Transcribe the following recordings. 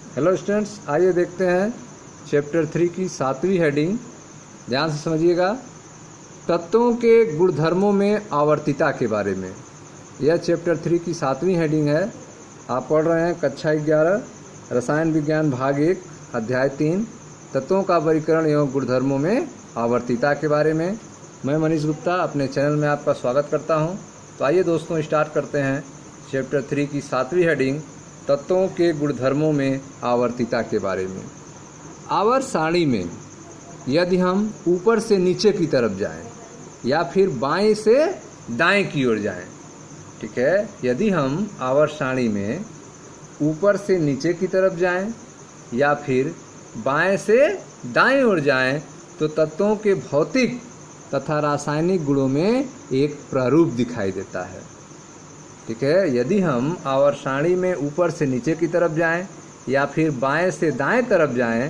Hello students, आइए देखते हैं चैप्टर 3 की 7वीं हेडिंग। ध्यान से समझिएगा। तत्वों के गुणधर्मों में आवर्तिता के बारे में। यह चैप्टर 3 की 7वीं हेडिंग है। आप पढ़ रहे हैं कक्षा 11 रसायन विज्ञान भाग 1 अध्याय 3 तत्वों का वर्गीकरण एवं गुणधर्मों में आवर्तिता के बारे में। मैं मनीष गुप्ता अपने चैनल में आपका स्वागत करता हूं। तो आइए दोस्तों, स्टार्ट करते हैं चैप्टर 3 की 7वीं हेडिंग, तत्वों के गुणधर्मों में आवर्तिता के बारे में। आवर्त सारणी में यदि हम ऊपर से नीचे की तरफ जाएं या फिर बाएं से दाएं की ओर जाएं, ठीक है, यदि हम आवर्त सारणी में ऊपर से नीचे की तरफ जाएं या फिर बाएं से दाएं ओर जाएं तो तत्वों के भौतिक तथा रासायनिक गुणों में एक प्रारूप दिखाई देता है। ठीक है, यदि हम आवर्त सारणी में ऊपर से नीचे की तरफ जाएं या फिर बाएं से दाएं तरफ जाएं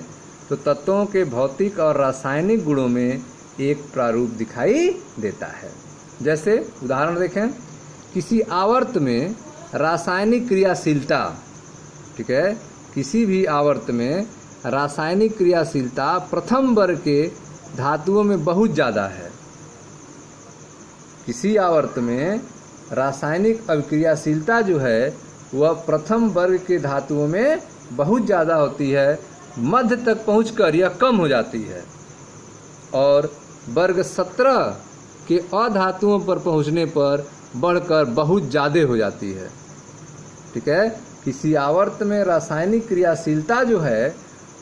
तो तत्वों के भौतिक और रासायनिक गुणों में एक प्रारूप दिखाई देता है। जैसे उदाहरण देखें, किसी आवर्त में रासायनिक क्रियाशीलता, ठीक है, किसी भी आवर्त में रासायनिक क्रियाशीलता प्रथम वर्ग के धातुओं में बहुत ज़्यादा है। किसी आवर्त में रासायनिक अभिक्रियाशीलता जो है वह प्रथम वर्ग के धातुओं में बहुत ज़्यादा होती है, मध्य तक पहुंचकर यह कम हो जाती है और वर्ग 17 के अधातुओं पर पहुंचने पर बढ़कर बहुत ज़्यादा हो जाती है। ठीक है, किसी आवर्त में रासायनिक क्रियाशीलता जो है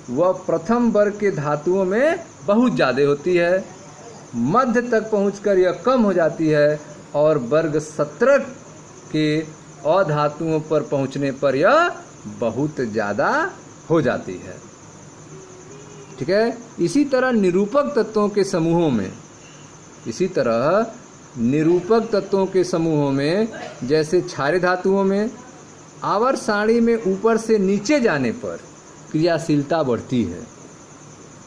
वह प्रथम वर्ग के धातुओं में बहुत ज़्यादा होती है, मध्य तक पहुंचकर यह कम हो जाती है और वर्ग 17 के अधातुओं पर पहुंचने पर यह बहुत ज़्यादा हो जाती है। ठीक है, इसी तरह निरूपक तत्वों के समूहों में जैसे क्षारीय धातुओं में आवर्त सारणी में ऊपर से नीचे जाने पर क्रियाशीलता बढ़ती है।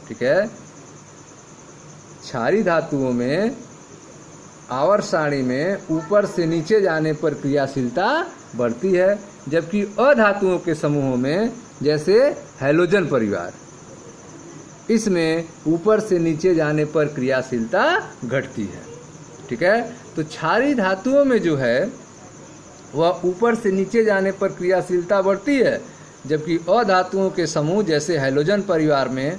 ठीक है, क्षारीय धातुओं में आवर्त सारणी में ऊपर से नीचे जाने पर क्रियाशीलता बढ़ती है, जबकि अधातुओं के समूहों में जैसे हैलोजन परिवार, इसमें ऊपर से नीचे जाने पर क्रियाशीलता घटती है। ठीक है, तो क्षारीय धातुओं में जो है वह ऊपर से नीचे जाने पर क्रियाशीलता बढ़ती है, जबकि अधातुओं के समूह जैसे हैलोजन परिवार में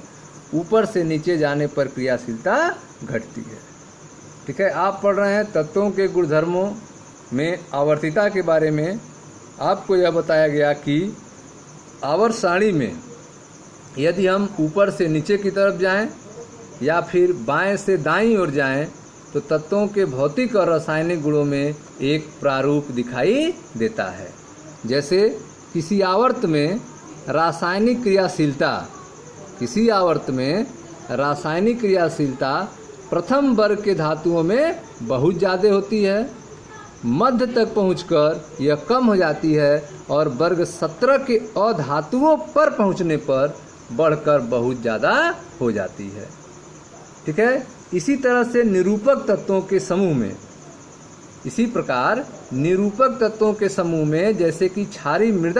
ऊपर से नीचे जाने पर क्रियाशीलता घटती है। ठीक है, आप पढ़ रहे हैं तत्वों के गुणधर्मों में आवर्तिता के बारे में। आपको यह बताया गया कि आवर्त सारणी में यदि हम ऊपर से नीचे की तरफ जाएं या फिर बाएं से दाईं ओर जाएं तो तत्वों के भौतिक और रासायनिक गुणों में एक प्रारूप दिखाई देता है। जैसे किसी आवर्त में रासायनिक क्रियाशीलता प्रथम वर्ग के धातुओं में बहुत ज़्यादा होती है, मध्य तक पहुंचकर यह कम हो जाती है और वर्ग 17 के अधातुओं पर पहुंचने पर बढ़कर बहुत ज़्यादा हो जाती है। ठीक है, इसी तरह से निरूपक तत्वों के समूह में जैसे कि क्षारीय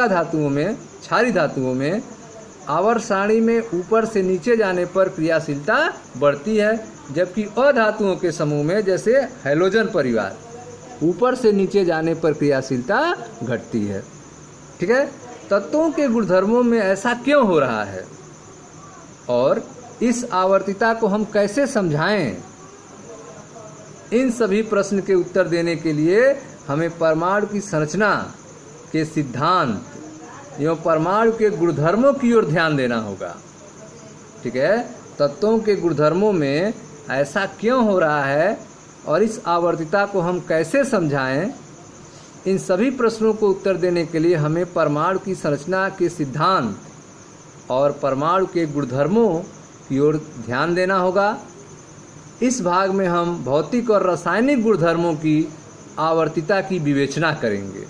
धातुओं में आवर्त सारणी में ऊपर से नीचे जाने पर क्रियाशीलता बढ़ती है, जबकि अधातुओं के समूह में जैसे हैलोजन परिवार ऊपर से नीचे जाने पर क्रियाशीलता घटती है। ठीक है, तत्वों के गुणधर्मों में ऐसा क्यों हो रहा है और इस आवर्तिता को हम कैसे समझाएं? इन सभी प्रश्न के उत्तर देने के लिए हमें परमाणु की संरचना के सिद्धांत एवं परमाणु के गुणधर्मों की ओर ध्यान देना होगा। ठीक है, तत्वों के गुणधर्मों में ऐसा क्यों हो रहा है और इस आवर्तिता को हम कैसे समझाएं? इन सभी प्रश्नों को उत्तर देने के लिए हमें परमाणु की संरचना के सिद्धांत और परमाणु के गुणधर्मों की ओर ध्यान देना होगा। इस भाग में हम भौतिक और रासायनिक गुणधर्मों की आवर्तिता की विवेचना करेंगे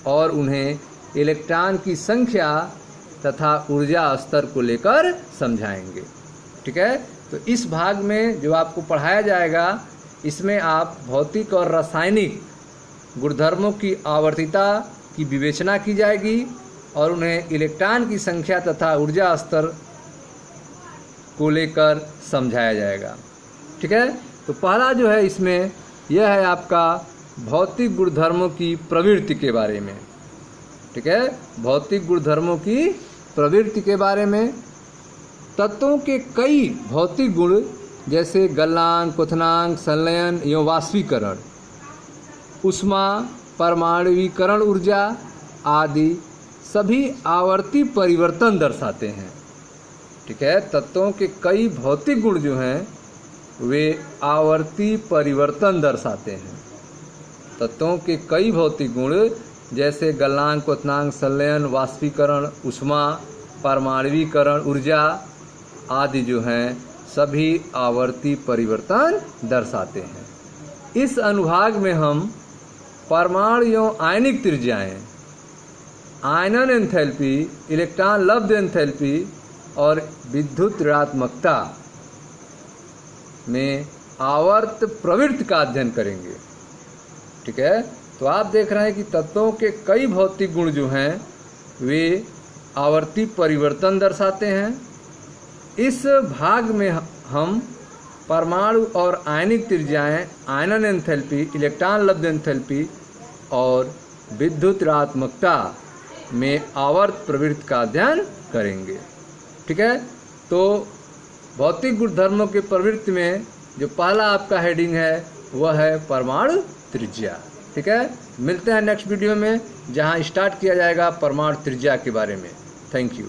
और उन्हें इलेक्ट्रॉन की संख्या तथा ऊर्जा स्तर को लेकर समझाएंगे। ठीक है, तो इस भाग में जो आपको पढ़ाया जाएगा इसमें आप भौतिक और रासायनिक गुणधर्मों की आवर्तिता की विवेचना की जाएगी और उन्हें इलेक्ट्रॉन की संख्या तथा ऊर्जा स्तर को लेकर समझाया जाएगा। ठीक है, तो पहला जो है इसमें यह है आपका भौतिक गुणधर्मों की प्रवृत्ति के बारे में। ठीक है, भौतिक गुणधर्मों की प्रवृत्ति के बारे में। तत्वों के कई भौतिक गुण जैसे गलनांक, क्वथनांक, संलयन एवं वाष्पीकरण, ऊष्मा, परमाणुवीकरण ऊर्जा आदि सभी आवर्ती परिवर्तन दर्शाते हैं। ठीक है, तत्वों के कई भौतिक गुण जो हैं वे आवर्ती परिवर्तन दर्शाते हैं। तत्वों के कई भौतिक गुण जैसे गलनांक, क्वथनांक, संलयन, वाष्पीकरण, ऊष्मा, परमाणुवीकरण ऊर्जा आदि जो हैं सभी आवर्ती परिवर्तन दर्शाते हैं। इस अनुभाग में हम परमाणु एवं आयनिक त्रिज्याएं, आयनन एंथैल्पी, इलेक्ट्रॉन लब्ध एंथैल्पी और विद्युत ऋणात्मकता में आवर्त प्रवृत्ति का अध्ययन करेंगे। ठीक है, तो आप देख रहे हैं कि तत्वों के कई भौतिक गुण जो हैं वे आवर्ती परिवर्तन दर्शाते हैं। इस भाग में हम परमाणु और आयनिक त्रिज्याएं, आयनन एंथैल्पी, इलेक्ट्रॉन लब्ध एंथैल्पी और विद्युत ऋणात्मकता में आवर्त प्रवृत्ति का अध्ययन करेंगे। ठीक है, तो भौतिक गुणधर्मों के प्रवृत्ति में जो पहला आपका हेडिंग है वह है परमाणु त्रिज्या। ठीक है, मिलते हैं नेक्स्ट वीडियो में जहां स्टार्ट किया जाएगा परमाणु त्रिज्या के बारे में। Thank you.